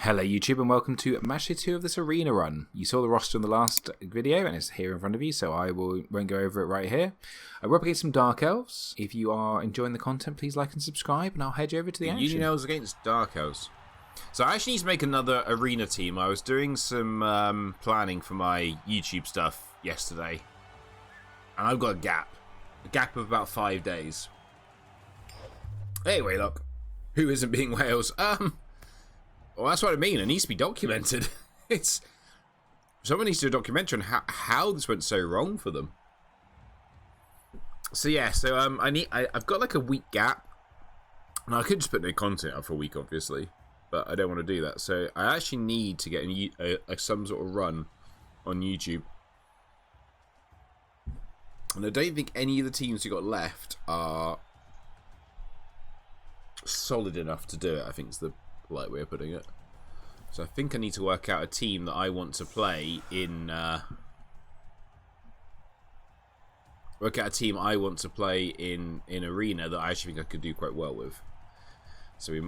Hello YouTube and welcome to Match Day 2 of this arena run. You saw the roster in the last video and it's here in front of you, so I won't go over it right here. We're up against some Dark Elves. If you are enjoying the content, please like and subscribe and I'll head you over to the action. Union Elves against Dark Elves. So I actually need to make another arena team. I was doing some planning for my YouTube stuff yesterday. And I've got a gap of about 5 days. Anyway, look. Who isn't being Wales? Well, that's what I mean. It needs to be documented. Someone needs to do a documentary on how this went so wrong for them. So yeah, I've got like a week gap. Now I could just put no content up for a week, obviously, but I don't want to do that. So I actually need to get some sort of run on YouTube. And I don't think any of the teams we got left are solid enough to do it, I think is the polite way of putting it. So I think I need to work out a team that I want to play in arena that I actually think I could do quite well with. So if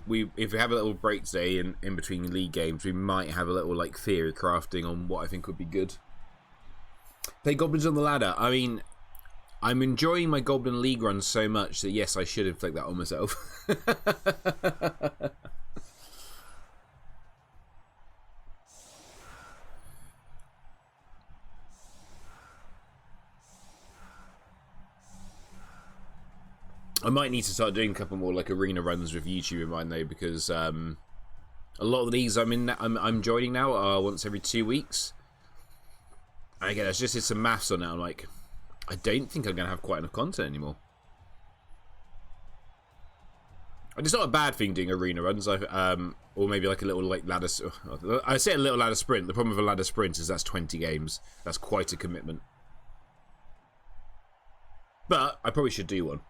we have a little break today in between league games, we might have a little like theory crafting on what I think would be good. Play Goblins on the Ladder. I mean, I'm enjoying my Goblin League run so much that yes, I should inflict that on myself. I might need to start doing a couple more like arena runs with YouTube in mind though, because a lot of the leagues I'm joining now are once every 2 weeks. And again, I just did some maths on it. I'm like, I don't think I'm going to have quite enough content anymore. And it's not a bad thing doing arena runs, or maybe like a little like ladder. I say a little ladder sprint. The problem with a ladder sprint is that's 20 games. That's quite a commitment. But I probably should do one.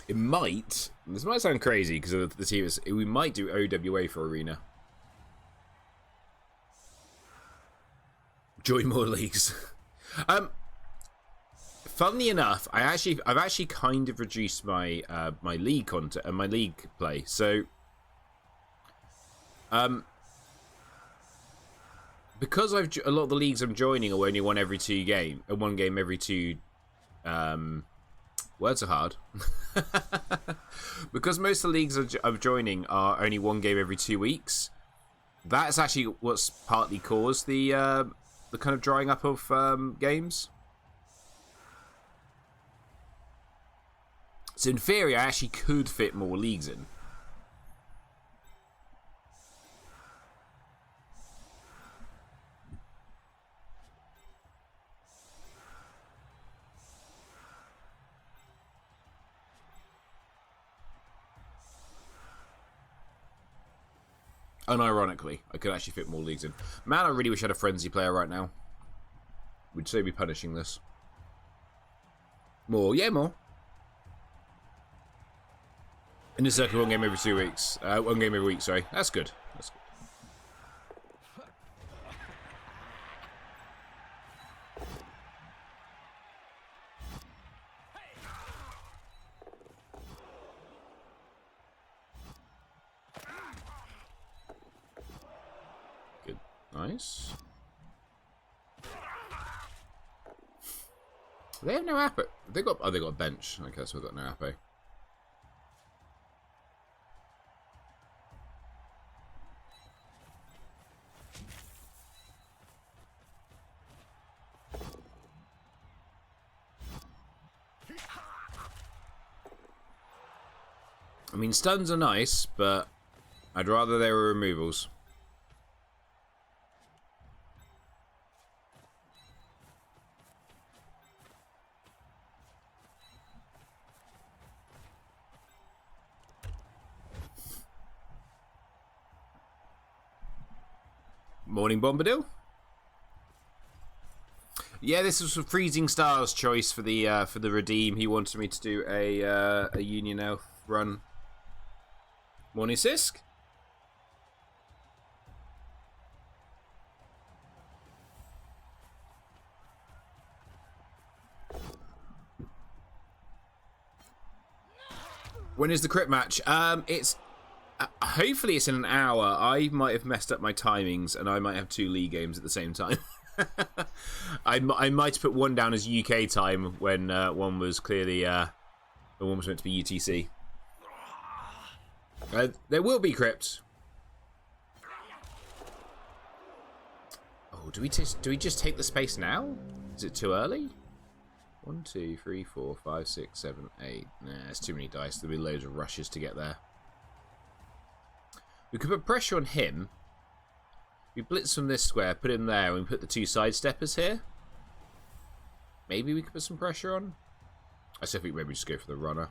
It might. This might sound crazy because of the team. We might do OWA for arena. Join more leagues. Funnily enough, I've actually kind of reduced my my league content and my league play. So, because a lot of the leagues I'm joining are only one game every two. Words are hard. Because most of the leagues I'm joining are only one game every 2 weeks. That's actually what's partly caused the kind of drying up of games. So in theory, I actually could fit more leagues in. Unironically, I could actually fit more leagues in. Man, I really wish I had a frenzy player right now. We'd so be punishing this. More, yeah, more. In the circle, one game every 2 weeks. One game every week, sorry. That's good. That's good. Nice. They have no appe. They got a bench. Okay, so they've got no appe. I mean, stuns are nice, but I'd rather they were removals. Morning, Bombadil. Yeah, this was a Freezing Stars choice for the redeem. He wanted me to do a Union Elf run. Morning, Sisk. When is the crit match? It's hopefully it's in an hour. I might have messed up my timings, and I might have 2 league games at the same time. I might put one down as UK time when one was clearly one was meant to be UTC. There will be crypt. Oh, do we just take the space now? Is it too early? 1, 2, 3, 4, 5, 6, 7, 8. Nah, it's too many dice. There'll be loads of rushes to get there. We could put pressure on him. We blitz from this square, put him there, and we put the 2 sidesteppers here. Maybe we could put some pressure on. I still think maybe just go for the runner.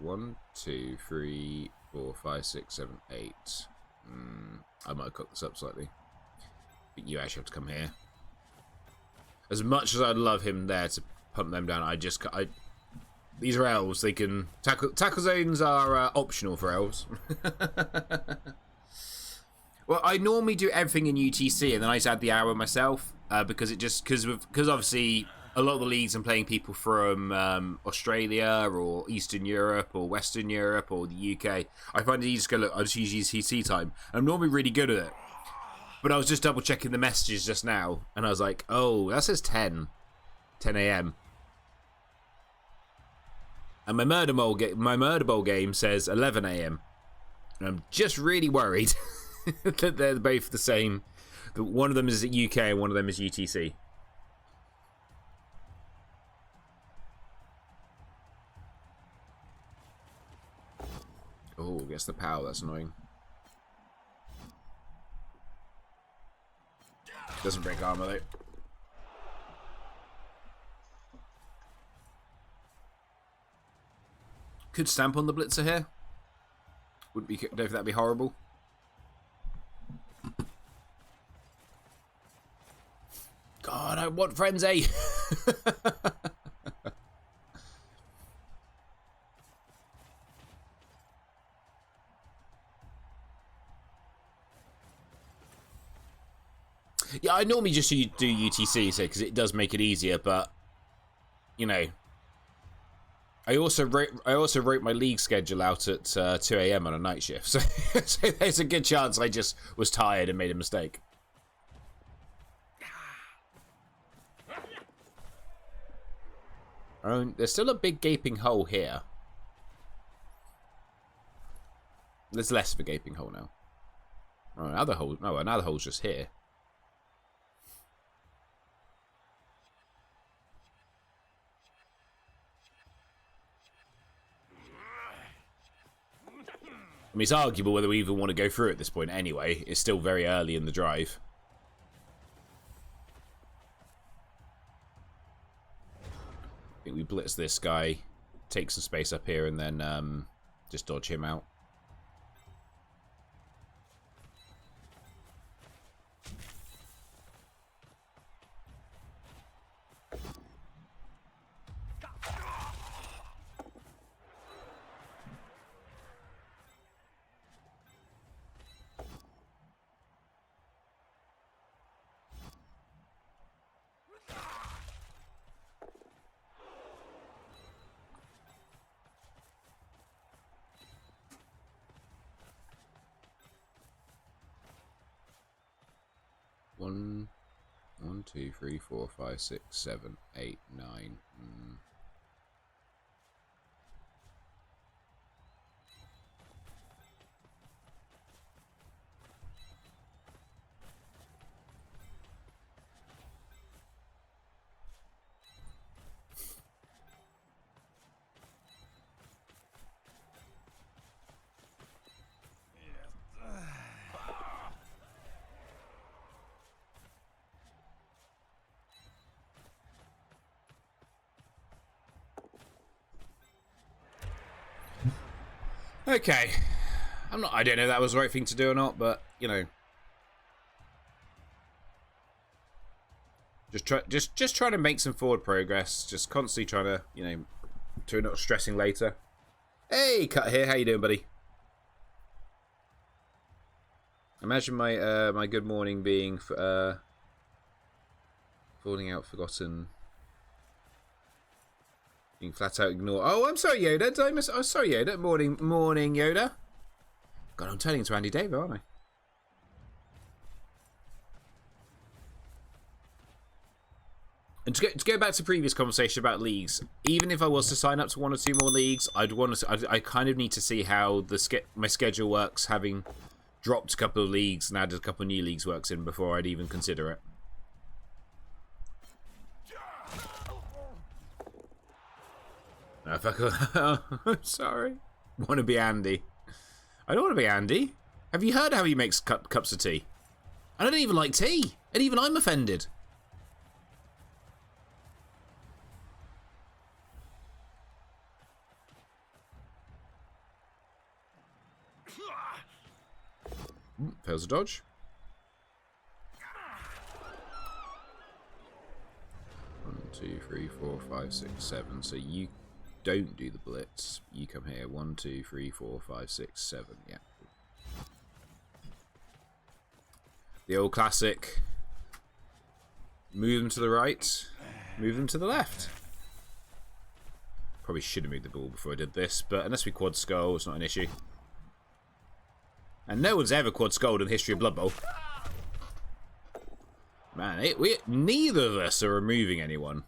One, two, 3, 4, 5, 6, 7, 8. I might have cooked this up slightly. But you actually have to come here. As much as I'd love him there to pump them down, these are elves. They can tackle zones are optional for elves. Well, I normally do everything in UTC and then I just add the hour myself because obviously a lot of the leagues I'm playing people from Australia or Eastern Europe or Western Europe or the UK. I find it easy to go, look, I just use UTC time. I'm normally really good at it. But I was just double checking the messages just now and I was like, oh, that says 10 a.m. And my Murder Bowl game says 11 a.m. And I'm just really worried that they're both the same. That one of them is at UK and one of them is UTC. Oh, gets the power. That's annoying. Doesn't break armor though. Could stamp on the blitzer here. Don't think that'd be horrible. God, I want frenzy. Yeah, I normally just do UTC because it does make it easier, but you know, I also wrote my league schedule out at 2 a.m. on a night shift, so there's a good chance I just was tired and made a mistake. There's still a big gaping hole here. There's less of a gaping hole now. Oh, another hole. No, another hole's just here. I mean, it's arguable whether we even want to go through at this point anyway. It's still very early in the drive. I think we blitz this guy, take some space up here, and then just dodge him out. One, 2, 3, 4, 5, 6, 7, 8, 9. Okay. I don't know if that was the right thing to do or not, but, you know. Just trying to make some forward progress. Just constantly trying to, you know, to not stressing later. Hey, Cut here. How you doing, buddy? Imagine my my good morning being falling out, forgotten, being flat out ignored. Oh, I'm sorry, Yoda. Did I miss? Oh, sorry, Yoda. Morning, Yoda. God, I'm turning into Andy David, aren't I? And to go back to previous conversation about leagues, even if I was to sign up to 1 or 2 more leagues, I'd want to. I kind of need to see how my schedule works, having dropped a couple of leagues and added a couple of new leagues works in before I'd even consider it. No, fuck off. I'm sorry. Want to be Andy? I don't want to be Andy. Have you heard how he makes cups of tea? I don't even like tea, and even I'm offended. Fails a dodge. One, 2, 3, 4, 5, 6, 7. So you don't do the blitz. You come here. 1, 2, 3, 4, 5, 6, 7. Yeah. The old classic. Move them to the right. Move them to the left. Probably should have moved the ball before I did this, but unless we quad skull, it's not an issue. And no one's ever quad skulled in the history of Blood Bowl. Man, neither of us are removing anyone.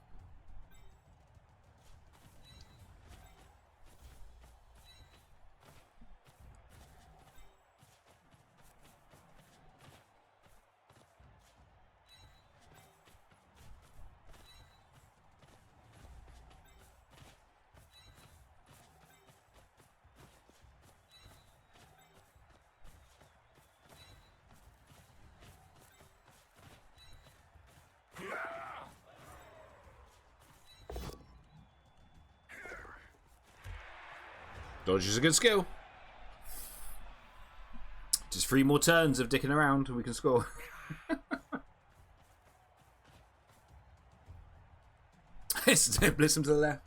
Dodge is a good skill. Just 3 more turns of dicking around and we can score. Blitz him to the left.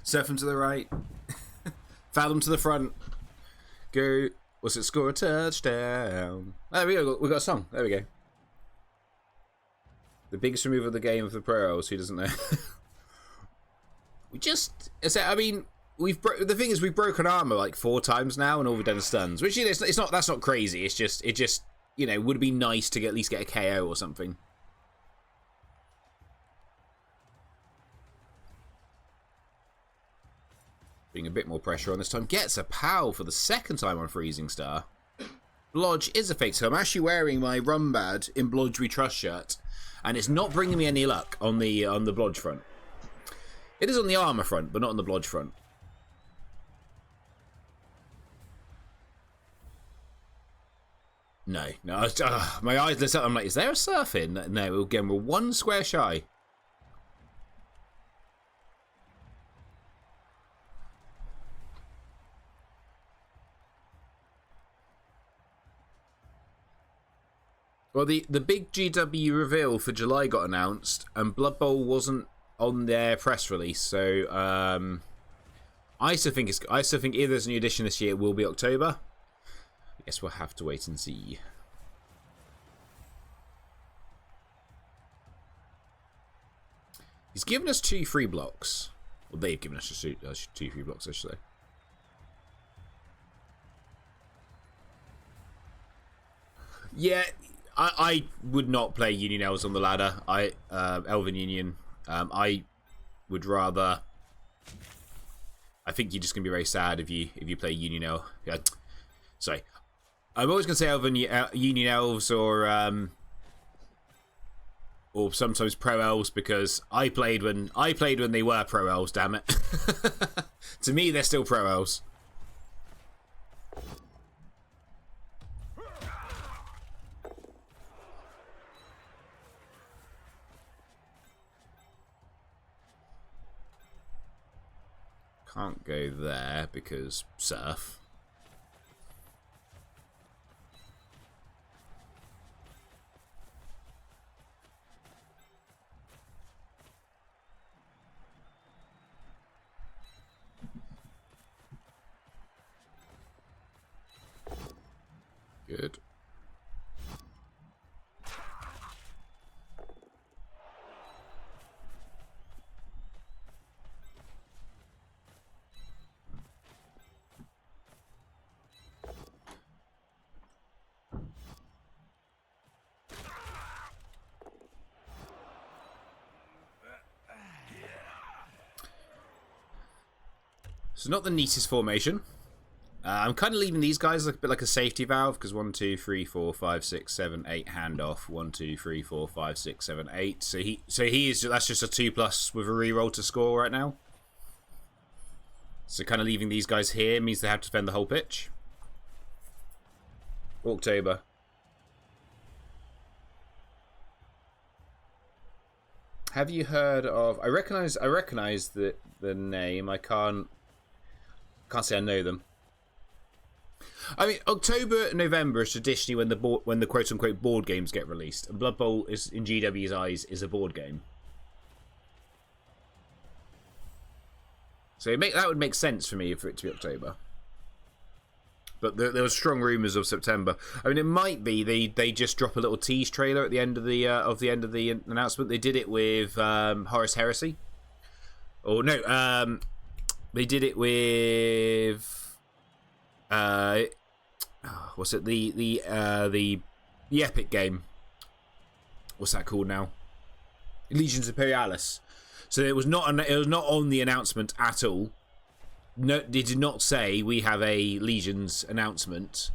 Surf him to the right. Foul him to the front. Go. What's it? Score a touchdown. There we go. We got a song. There we go. The biggest remover of the game of the Pro Elves. Who doesn't know? I mean, the thing is, we've broken armor like 4 times now, and all we've done is stuns. Which, you know, it's not. That's not crazy. It just you know, would be nice to at least get a KO or something. Being a bit more pressure on this time. Gets a POW for the 2nd time on Freezing Star. Blodge is a fake. So I'm actually wearing my Rum Bad in Blodge We Trust shirt, and it's not bringing me any luck on the Blodge front. It is on the armor front, but not on the Blodge front. No. My eyes lit up. I'm like, is there a surf in? No, again, we're 1 square shy. Well, the big GW reveal for July got announced, and Blood Bowl wasn't on their press release, so I still think if there's a new edition this year, it will be October. I guess we'll have to wait and see. He's given us 2 free blocks. Well, they've given us 2 free blocks, actually. Yeah, I would not play Union Elves on the ladder. Elven Union. I would rather. I think you're just gonna be very sad if you play Union Elf. Yeah, sorry, I'm always gonna say Union Elves or sometimes Pro Elves because I played when they were Pro Elves. Damn it! To me, they're still Pro Elves. can't go there because surf. Good. So not the neatest formation. I'm kind of leaving these guys a bit like a safety valve because 1, 2, 3, 4, 5, 6, 7, 8 handoff. 1, 2, 3, 4, 5, 6, 7, 8. So he is that's just a 2+ with a reroll to score right now. So kind of leaving these guys here means they have to defend the whole pitch. October. Have you heard of? I recognize the name. I can't say I know them. I mean, October, November is traditionally when the quote unquote board games get released, and Blood Bowl is, in GW's eyes, is a board game. So that would make sense for me for it to be October. But there were strong rumours of September. I mean, it might be they just drop a little tease trailer at the end of the announcement. They did it with Horus Heresy, or no, they did it with. What's it? The Epic game. What's that called now? Legions Imperialis. So it was not on the announcement at all. No, they did not say we have a Legions announcement,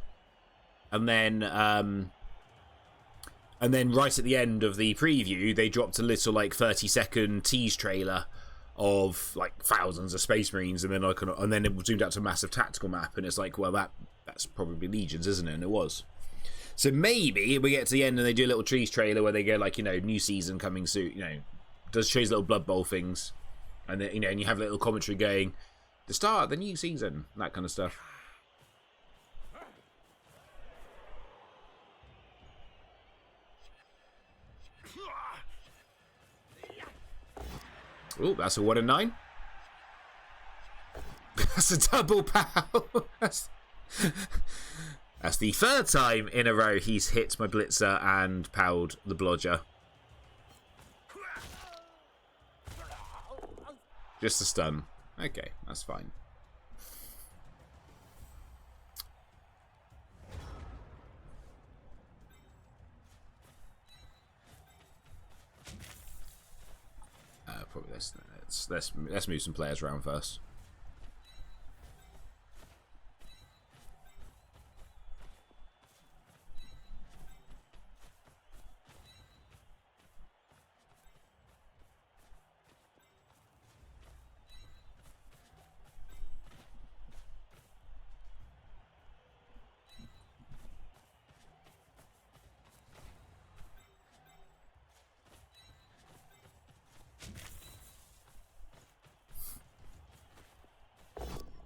and then right at the end of the preview, they dropped a little 30-second tease trailer of thousands of Space Marines, and then it zoomed out to a massive tactical map, and it's that's probably Legions, isn't it? And it was. So maybe we get to the end and they do a little tease trailer where they go new season coming soon, does shows little Blood Bowl things, and then and you have a little commentary going the start of the new season, that kind of stuff. Oh, that's a 1 and 9. That's a double pow. That's the third time in a row he's hit my blitzer and powed the blodger. Just a stun. Okay, that's fine. Probably let's move some players around first.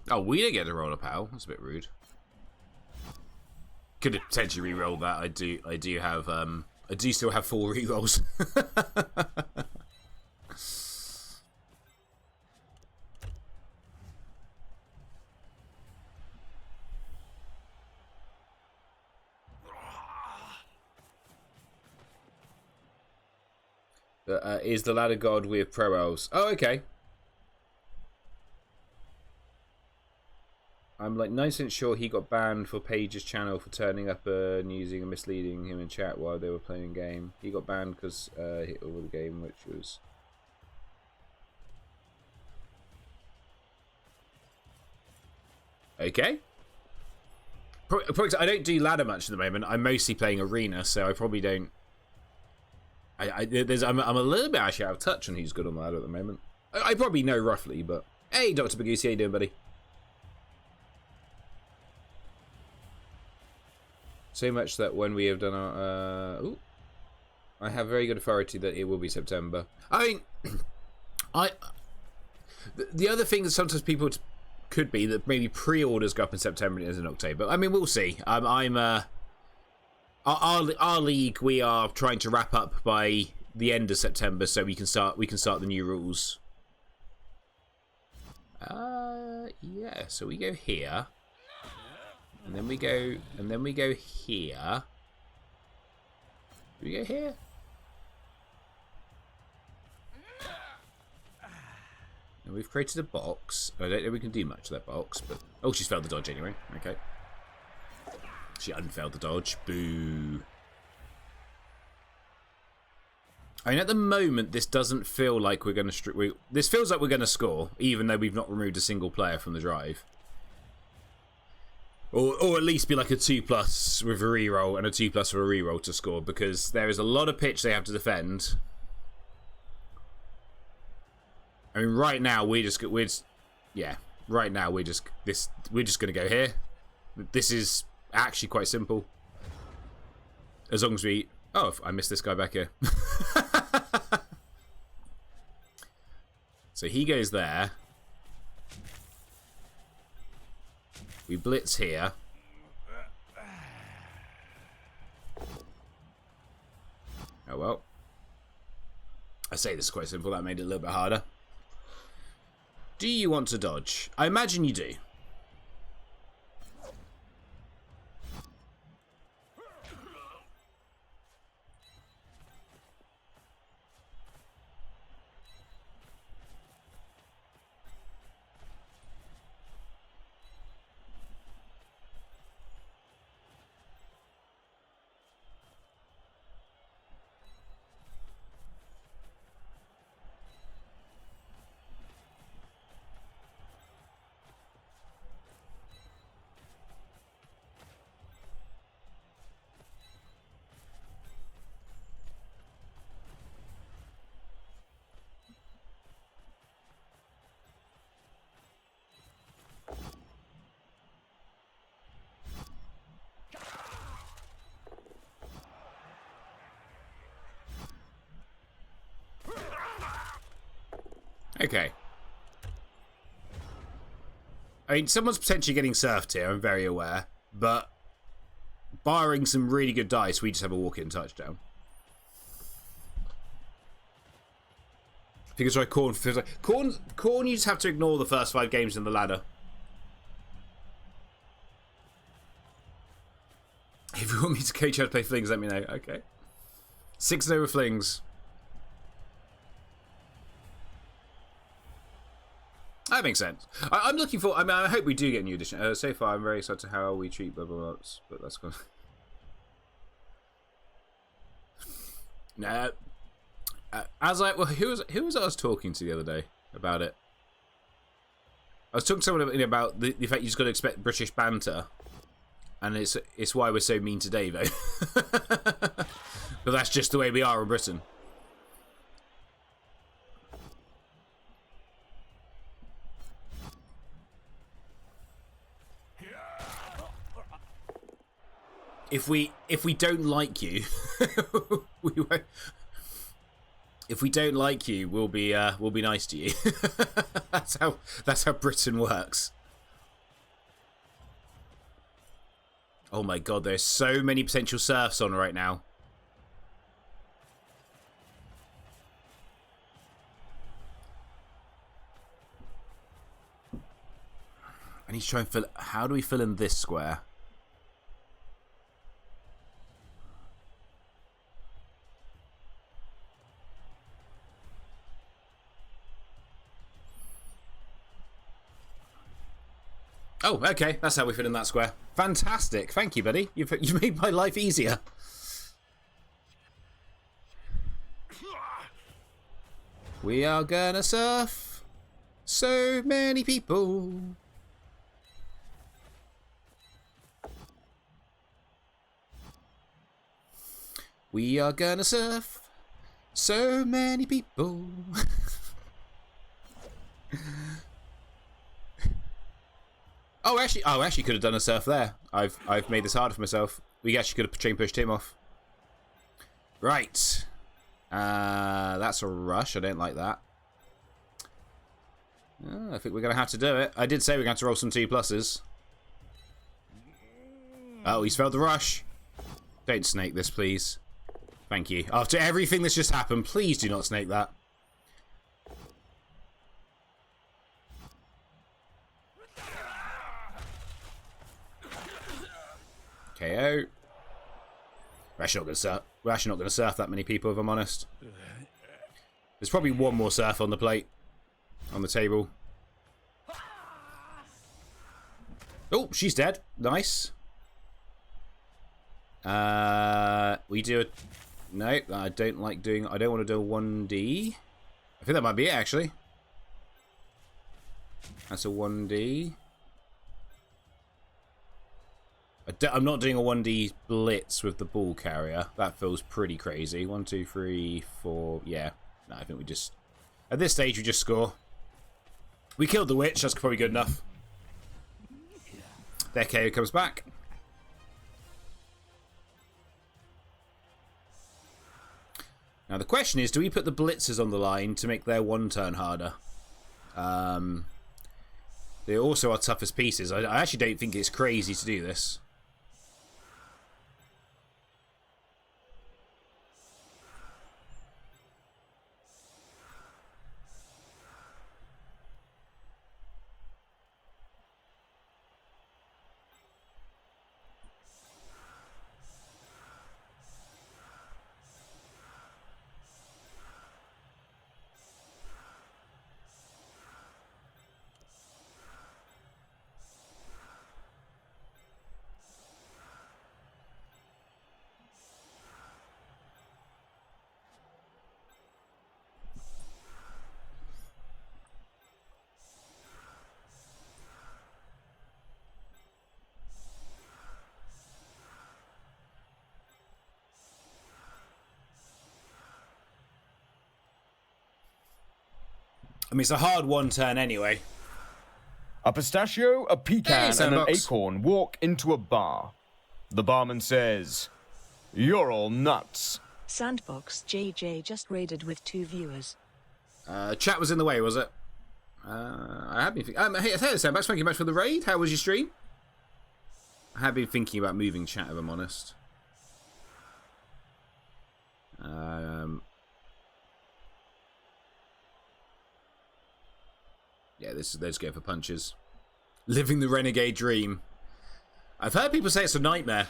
Oh, we didn't get to roll a pal. That's a bit rude. Could have potentially re-rolled that. I do still have 4 re-rolls. Is the ladder god with pro elves? Oh, okay. I'm 9% sure he got banned for Page's channel for turning up and using and misleading him in chat while they were playing a game. He got banned because hit over the game, which was... Okay. I don't do ladder much at the moment. I'm mostly playing arena, so I probably don't... I'm a little bit actually out of touch on who's good on the ladder at the moment. I probably know roughly, but... Hey, Dr. Bagusi, how you doing, buddy? So much that when we have done our... I have very good authority that it will be September. I mean... The other thing that sometimes people could be that maybe pre-orders go up in September and it is in October. I mean, we'll see. Our league, we are trying to wrap up by the end of September, so we can start the new rules. Yeah. So we go here, and then we go here. Do we go here? And we've created a box. I don't know if we can do much to that box, but... Oh, she's failed the dodge anyway. Okay. She unfailed the dodge. Boo. I mean, at the moment, this doesn't feel like we're going to... This feels like we're going to score, even though we've not removed a single player from the drive. Or at least be like a 2+ with a reroll and a 2+ for a reroll to score, because there is a lot of pitch they have to defend. I mean, right now we're just gonna go here. This is actually quite simple. As long as we... Oh, I missed this guy back here. So he goes there. We blitz here. Oh well. I say this is quite simple. That made it a little bit harder. Do you want to dodge? I imagine you do. Okay. I mean, someone's potentially getting surfed here, I'm very aware. But, barring some really good dice, we just have a walk-in touchdown. I think it's right, Khorne. Khorne, you just have to ignore the first 5 games in the ladder. If you want me to coach how to play Flings, let me know. Okay. 6-0 with Flings. That makes sense. I'm looking for... I mean, I hope we do get a new edition. So far, I'm very excited to how we treat blah, blah, blah. But that's gone. Nah. Well, who was I talking to the other day about it? I was talking to someone about the fact you just got to expect British banter. And it's why we're so mean to Davo. But that's just the way we are in Britain. If we don't like you, we won't. If we don't like you, we'll be nice to you. that's how Britain works. Oh my god, there's so many potential serfs on right now. I need to try and fill. How do we fill in this square? Oh, okay. That's how we fit in that square. Fantastic. Thank you, buddy. You've made my life easier. We are gonna surf. So many people. We are gonna surf. So many people. Oh, actually could have done a surf there. I've made this harder for myself. We actually could have chain pushed him off. Right. That's a rush. I don't like that. Oh, I think we're going to have to do it. I did say we're going to have to roll some 2+. Oh, he's failed the rush. Don't snake this, please. Thank you. After everything that's just happened, please do not snake that. KO. We're actually not going to surf that many people, if I'm honest. There's probably one more surf on the plate. On the table. Oh, she's dead. Nice. We do a... No, I don't like doing... I don't want to do a 1D. I think that might be it, actually. That's a 1D. I'm not doing a 1D blitz with the ball carrier. That feels pretty crazy. 1, 2, 3, 4... Yeah. No, I think we just... At this stage, we just score. We killed the witch. That's probably good enough. Their KO comes back. Now the question is, do we put the blitzers on the line to make their 1 turn harder? They also are toughest pieces. I actually don't think it's crazy to do this. I mean, it's a hard 1 turn anyway. A pistachio, a pecan, and an acorn walk into a bar. The barman says, "You're all nuts." Sandbox JJ just raided with 2 viewers. Chat was in the way, was it? I have been thinking... hey, Sandbox, thank you much for the raid. How was your stream? I have been thinking about moving chat, if I'm honest. Yeah, let's go for punches. Living the renegade dream. I've heard people say it's a nightmare.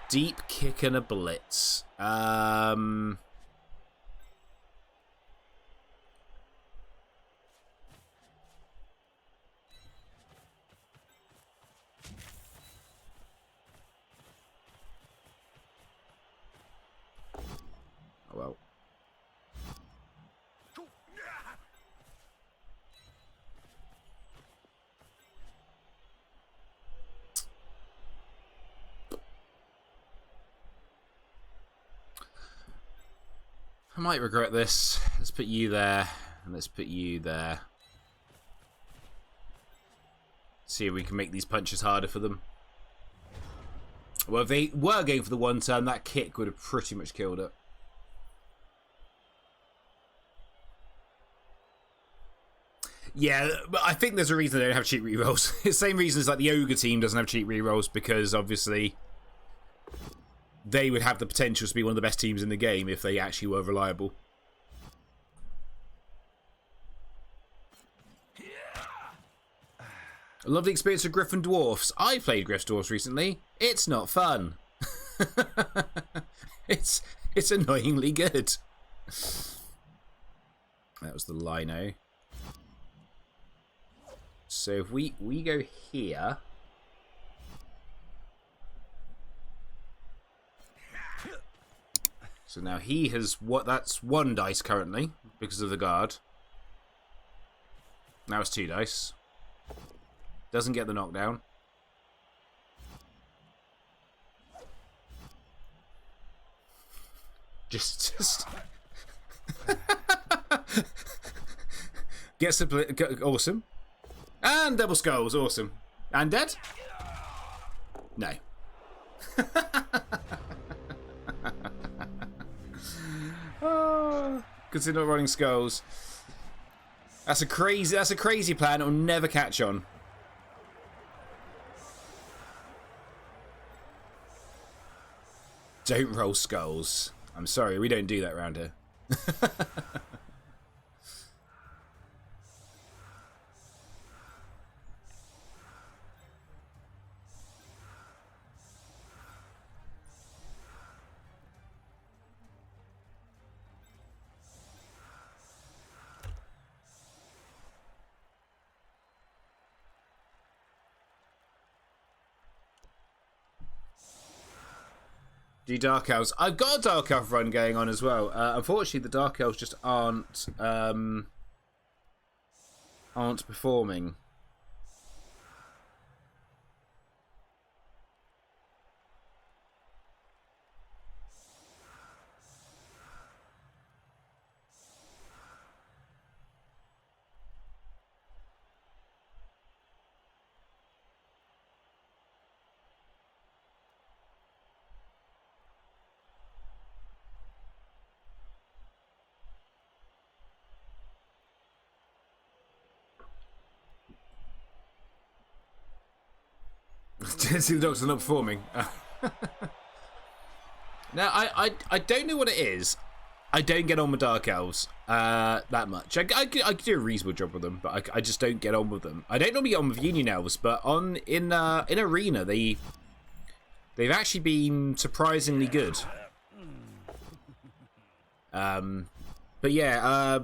Deep kick and a blitz. Oh, well. I might regret this. Let's put you there, and let's put you there. See if we can make these punches harder for them. Well, if they were going for the 1 turn, that kick would have pretty much killed it. Yeah, but I think there's a reason they don't have cheat rerolls. It's the same reason as like the Ogre team doesn't have cheat rerolls, because obviously they would have the potential to be one of the best teams in the game if they actually were reliable. I love the experience of Griffin Dwarfs. I played Griff Dwarfs recently. It's not fun. It's annoyingly good. That was the lino. So if we go here. So now he has that's 1 dice currently because of the guard. Now it's 2 dice. Doesn't get the knockdown. Just gets a awesome. And double skulls, awesome. And dead? No. Consider not running skulls. That's a crazy plan. It'll never catch on. Don't roll skulls. I'm sorry, we don't do that around here. Do Dark Elves. I've got a Dark Elf run going on as well. Unfortunately, the Dark Elves just aren't performing. See, the Doctor's not performing. Now, I don't know what it is. I don't get on with Dark Elves that much. I could do a reasonable job with them, but I just don't get on with them. I don't normally get on with Union Elves, but in Arena they've actually been surprisingly good. But yeah,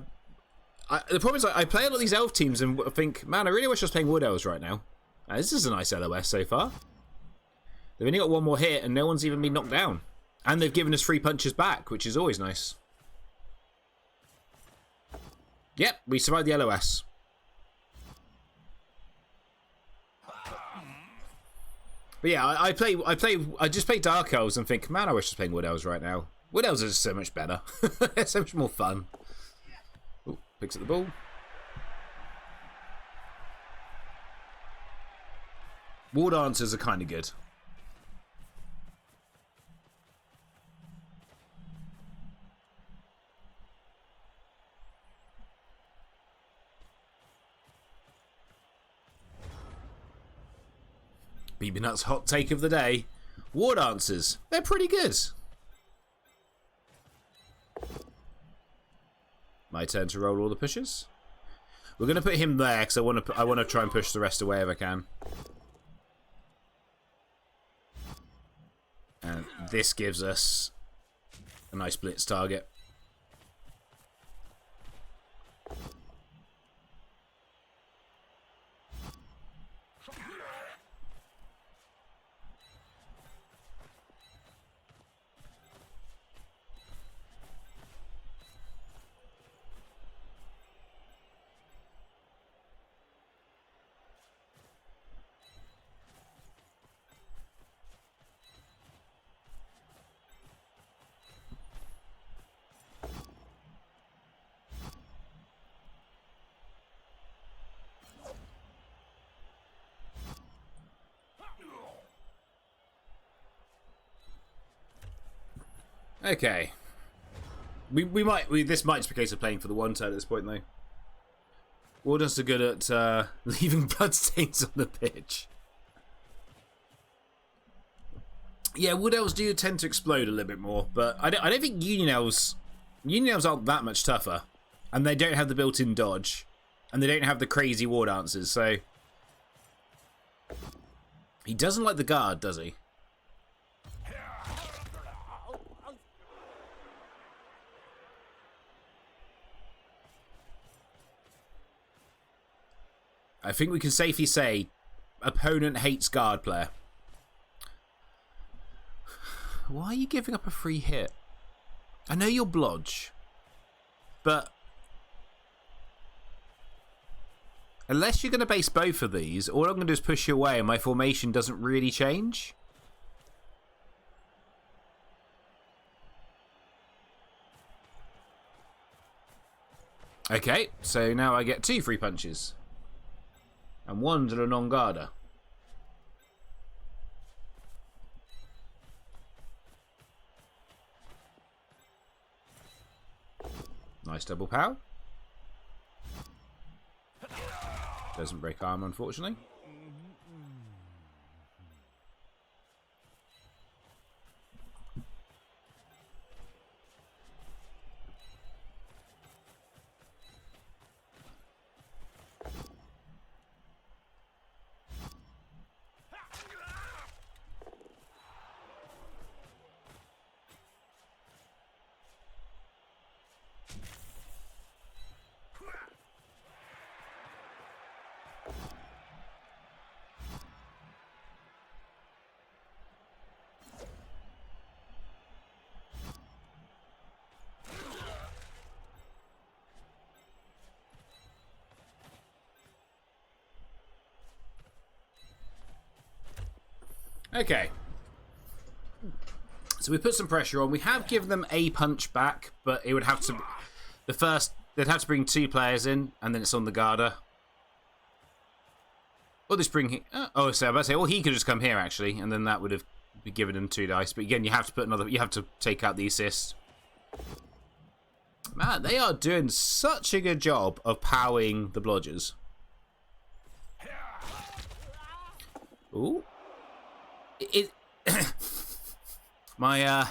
the problem is I play a lot of these Elf teams and think, man, I really wish I was playing Wood Elves right now. This is a nice LOS so far. They've only got one more hit and no one's even been knocked down. And they've given us 3 punches back, which is always nice. Yep, we survived the LOS. But yeah, I just play Dark Elves and think, man, I wish I was playing Wood Elves right now. Wood Elves are just so much better. It's so much more fun. Ooh, picks up the ball. Ward answers are kind of good. BB Nuts hot take of the day. Ward answers, they're pretty good. My turn to roll all the pushes. We're going to put him there because I want to try and push the rest away if I can. And this gives us a nice blitz target. Okay. This might just be a case of playing for the one turn at this point though. Wardens are good at leaving bloodstains on the pitch. Yeah, Wood Elves do tend to explode a little bit more, but I don't think Union Elves aren't that much tougher. And they don't have the built-in dodge. And they don't have the crazy ward answers, so he doesn't like the guard, does he? I think we can safely say opponent hates guard player. Why are you giving up a free hit? I know you're blodge, but unless you're going to base both of these, all I'm going to do is push you away and my formation doesn't really change. Okay, so now I get 2 free punches. And 1 to a non-guarder. Nice double pow. Doesn't break armor, unfortunately. Okay. So we put some pressure on. We have given them a punch back, but it would have to... They'd have to bring 2 players in, and then it's on the Garda. Or just bring... Oh, so I was about to say, well, he could just come here, actually, and then that would have given him 2 dice. But again, you have to put another... You have to take out the assist. Man, they are doing such a good job of powering the blodgers. Ooh. My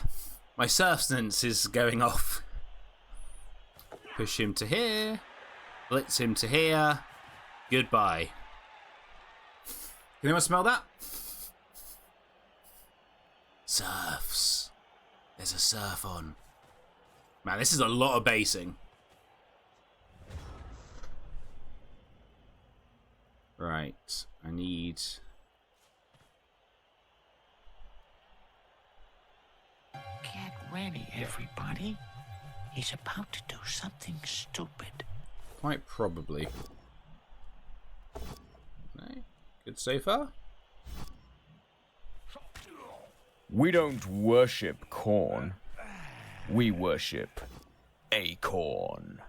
surfness is going off. Push him to here. Blitz him to here. Goodbye. Can anyone smell that? Surfs. There's a surf on. Man, this is a lot of basing. Right. I need... Get ready, everybody. He's about to do something stupid. Quite probably. No? Good so far? We don't worship Khorne. We worship Acorn.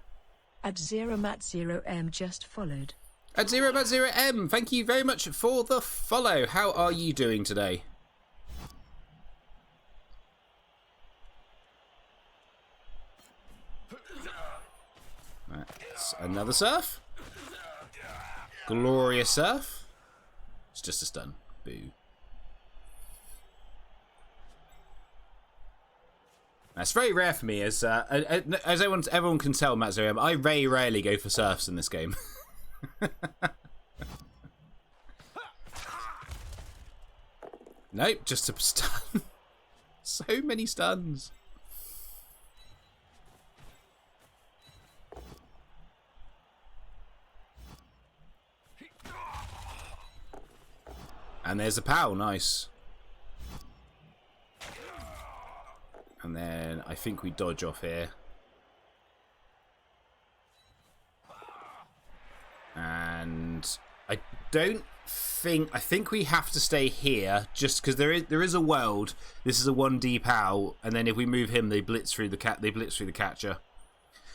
At 0mat0m just followed. At 0mat0m, thank you very much for the follow. How are you doing today? That's another surf. Glorious surf. It's just a stun. Boo. That's very rare for me, as everyone can tell, Matt Zeriam, I very rarely go for surfs in this game. Nope, just a stun. So many stuns. And there's a POW, nice. And then I think we dodge off here. And I think we have to stay here just because there is a world. This is a 1D POW, and then if we move him, they blitz through the catcher.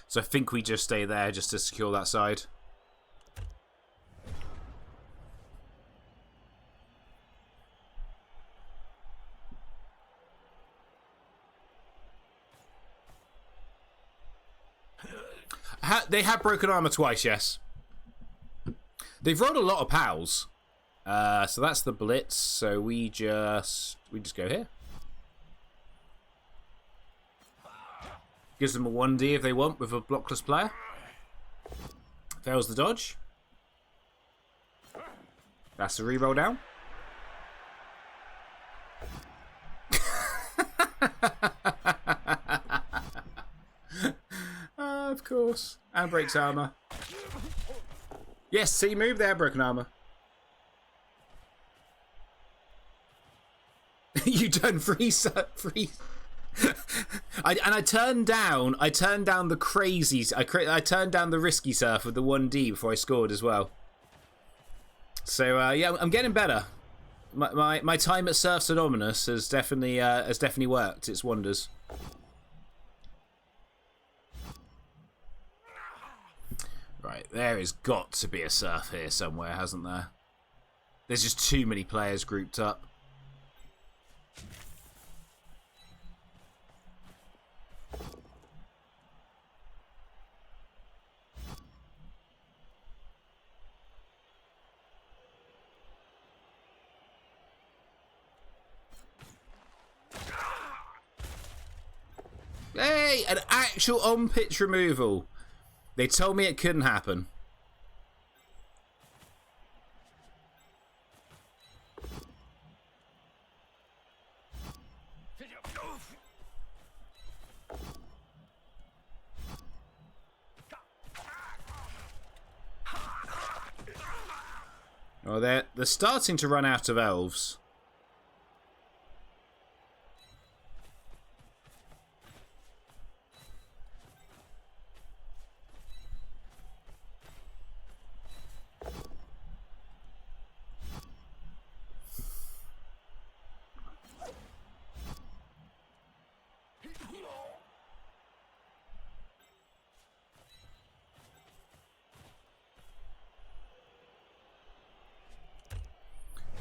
So I think we just stay there just to secure that side. They have broken armor twice, yes. They've rolled a lot of POWs. So that's the blitz. So we just go here. Gives them a 1D if they want with a blockless player. Fails the dodge. That's the reroll down. Of course. And breaks armor. Yes, see, move there, broken armor. You done free. I turned down the crazies. I turned down the risky surf with the 1D before I scored as well. So yeah, I'm getting better. My time at Surfs Anonymous has definitely worked its wonders. Right, there has got to be a surf here somewhere, hasn't there? There's just too many players grouped up. Hey, an actual on-pitch removal. They told me it couldn't happen. Oh, they're starting to run out of elves.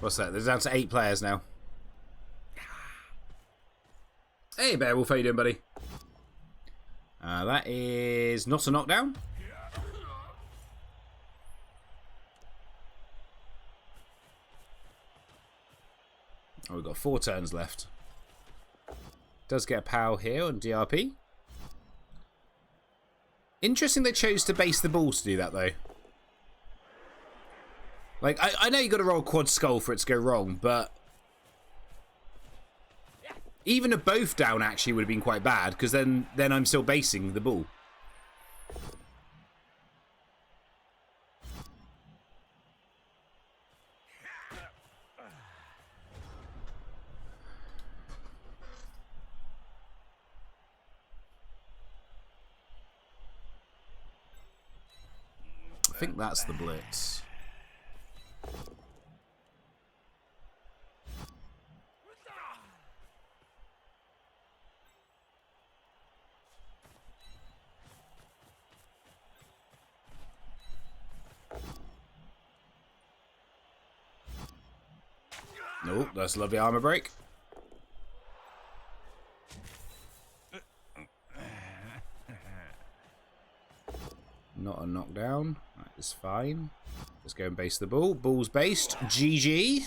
What's that? There's down to 8 players now. Hey, Beowulf, how you doing, buddy? That is not a knockdown. Oh, we've got 4 turns left. Does get a POW here on DRP. Interesting they chose to base the balls to do that, though. Like, I know you got to roll quad skull for it to go wrong, but even a both down actually would have been quite bad, because then I'm still basing the ball. I think that's the blitz. Nope, that's a lovely armor break. Not a knockdown. That is fine. Let's go and base the ball. Ball's based. GG.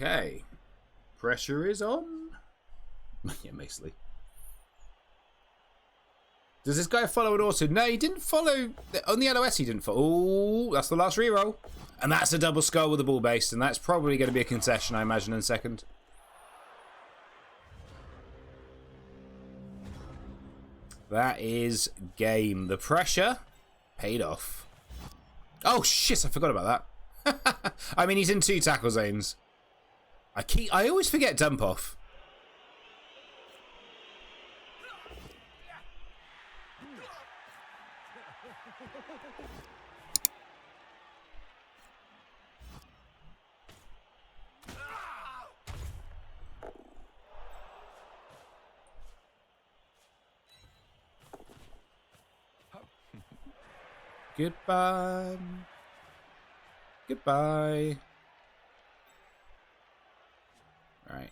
Okay. Pressure is on. Yeah, mostly. Does this guy follow an auto? No, he didn't follow. On the LOS, he didn't follow. Oh, that's the last reroll. And that's a double skull with a ball base. And that's probably going to be a concession, I imagine, in second. That is game. The pressure paid off. Oh, shit, I forgot about that. I mean, he's in 2 tackle zones. I always forget dump off. Goodbye. Goodbye. All right.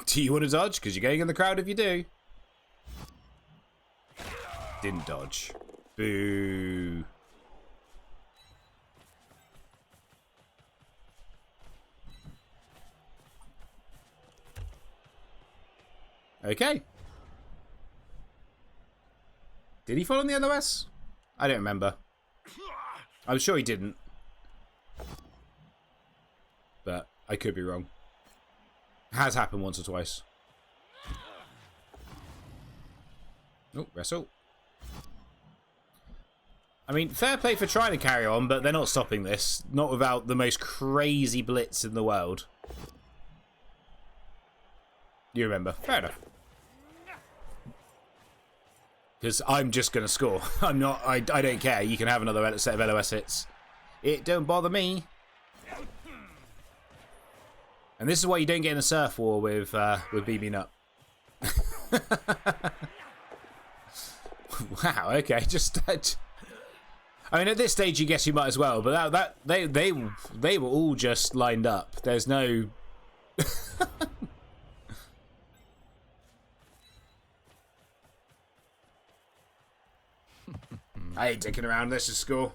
Do you want to dodge? Because you're getting in the crowd if you do. Didn't dodge. Boo. Okay. Did he fall on the LOS? I don't remember. I'm sure he didn't. But I could be wrong. Has happened once or twice. Oh, wrestle. I mean, fair play for trying to carry on, but they're not stopping this. Not without the most crazy blitz in the world. You remember. Fair enough. Because I'm just going to score. I'm not... I don't care. You can have another set of LOS hits. It don't bother me. And this is why you don't get in a surf war with BB Nut. Wow, okay. Just... I mean, at this stage, you guess you might as well, but they were all just lined up. There's no... I ain't dicking around. Let's just score.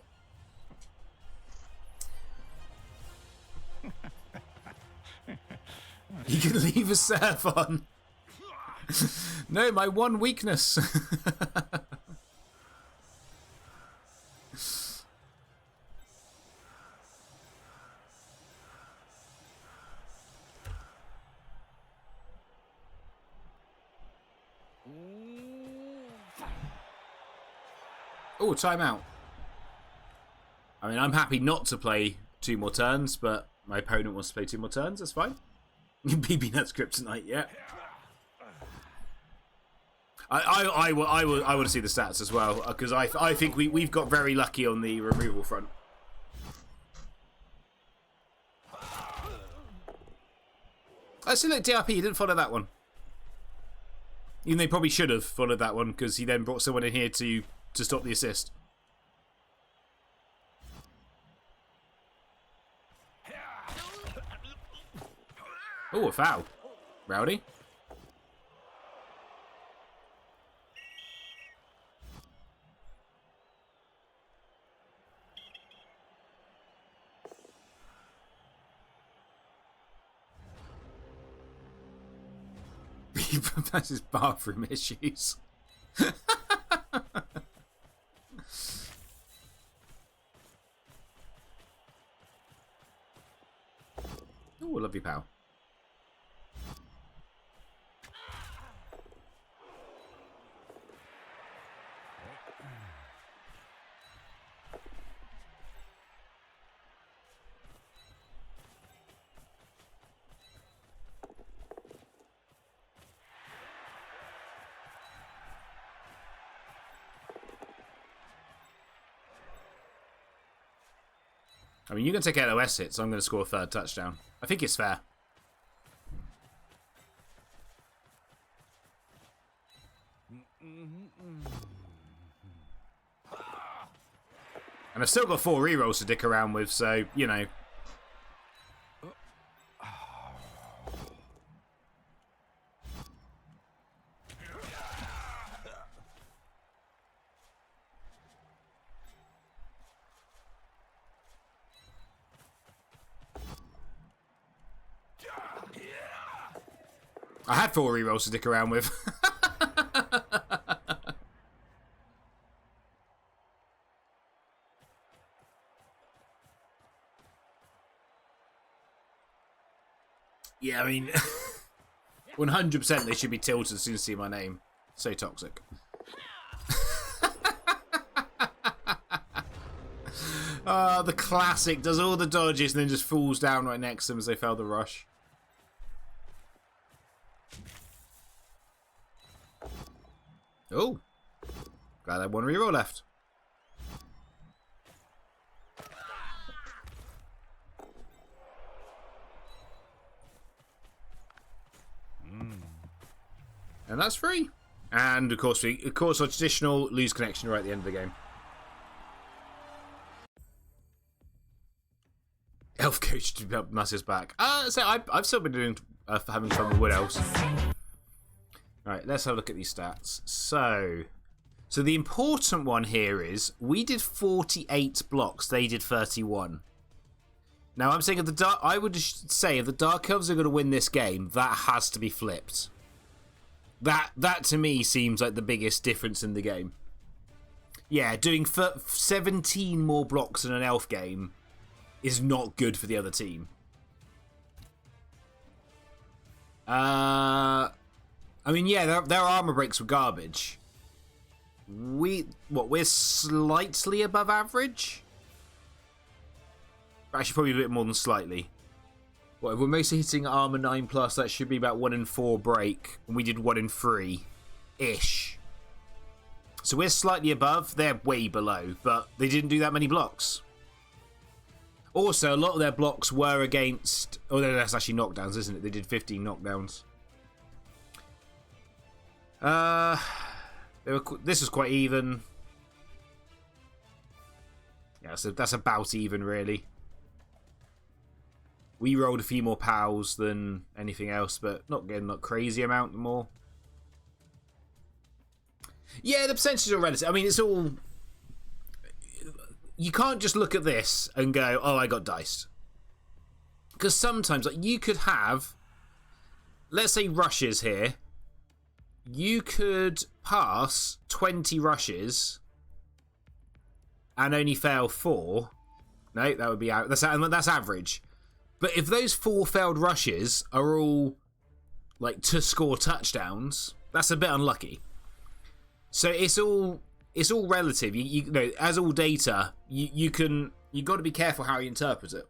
You can leave a surf on. No, my one weakness. Oh, timeout. I mean, I'm happy not to play 2 more turns, but my opponent wants to play 2 more turns. That's fine. BB Nuts Kryptonite, yeah. I want to see the stats as well, because I think we've got very lucky on the removal front. I see, look, DRP, he didn't follow that one. Even though he probably should have followed that one, because he then brought someone in here to stop the assist. Oh, a foul. Rowdy. That's his bathroom issues. Oh, love you, pal. I mean, you can take LOS hits, so I'm going to score a 3rd touchdown. I think it's fair. And I've still got 4 rerolls to dick around with, so, you know. I had 4 rerolls to dick around with. Yeah, I mean, 100% they should be tilted as soon as they see my name. So toxic. The classic. Does all the dodges and then just falls down right next to them as they fail the rush. Oh. Glad I had 1 reroll left. And that's free. And of course our traditional lose connection right at the end of the game. Elf coach to help Massive's back. So I've still been doing having fun with Wood Elves. Alright, let's have a look at these stats. So the important one here is we did 48 blocks, they did 31. Now I'm saying I would say if the Dark Elves are going to win this game, that has to be flipped. That to me seems like the biggest difference in the game. Yeah, doing 17 more blocks in an elf game is not good for the other team. I mean, yeah, their armor breaks were garbage. We're slightly above average? Actually, probably a bit more than slightly. What, if we're mostly hitting armor 9+, that should be about 1 in 4 break, and we did 1 in 3-ish. So we're slightly above, they're way below, but they didn't do that many blocks. Also, a lot of their blocks were against... Oh, no, that's actually knockdowns, isn't it? They did 15 knockdowns. This was quite even. Yeah, so that's about even, really. We rolled a few more pals than anything else, but not crazy amount more. Yeah, the percentages are relative. I mean, it's all... You can't just look at this and go, oh, I got diced. Because sometimes, like, you could have, let's say, rushes here. You could pass 20 rushes and only fail 4. No, that would be out. That's average. But if those 4 failed rushes are all like to score touchdowns, that's a bit unlucky. So it's all relative. You know, as all data, you got to be careful how you interpret it.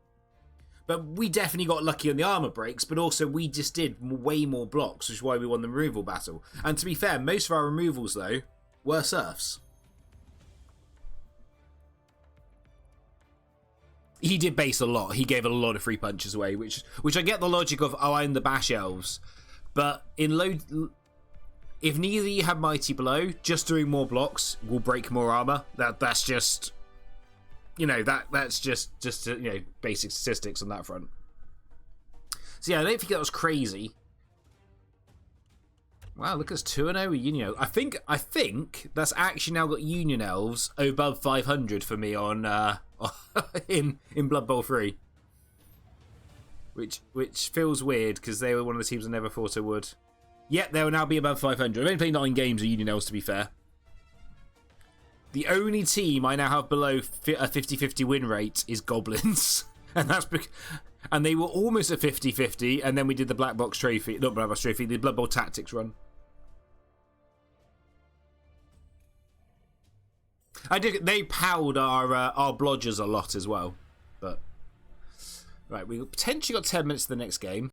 But we definitely got lucky on the armor breaks, but also we just did way more blocks, which is why we won the removal battle. And to be fair, most of our removals though were serfs. He did base a lot. He gave a lot of free punches away, which I get the logic of, oh, I'm the Bash Elves. But in if neither you have Mighty Blow, just doing more blocks will break more armor. That's just, you know, that's just you know, basic statistics on that front. So yeah, I don't think that was crazy. Wow, look at us 2-0 with Union Elves. I think that's actually now got Union Elves above 500 for me on in Blood Bowl 3. Which feels weird because they were one of the teams I never thought I would. Yep, they will now be above 500. I've only played 9 games with Union Elves, to be fair. The only team I now have below a 50-50 win rate is Goblins. And they were almost at 50-50, and then we did the Black Box Trophy. Not Black Box Trophy, the Blood Bowl Tactics run. They powed our blodgers a lot as well. But right, we potentially got 10 minutes to the next game.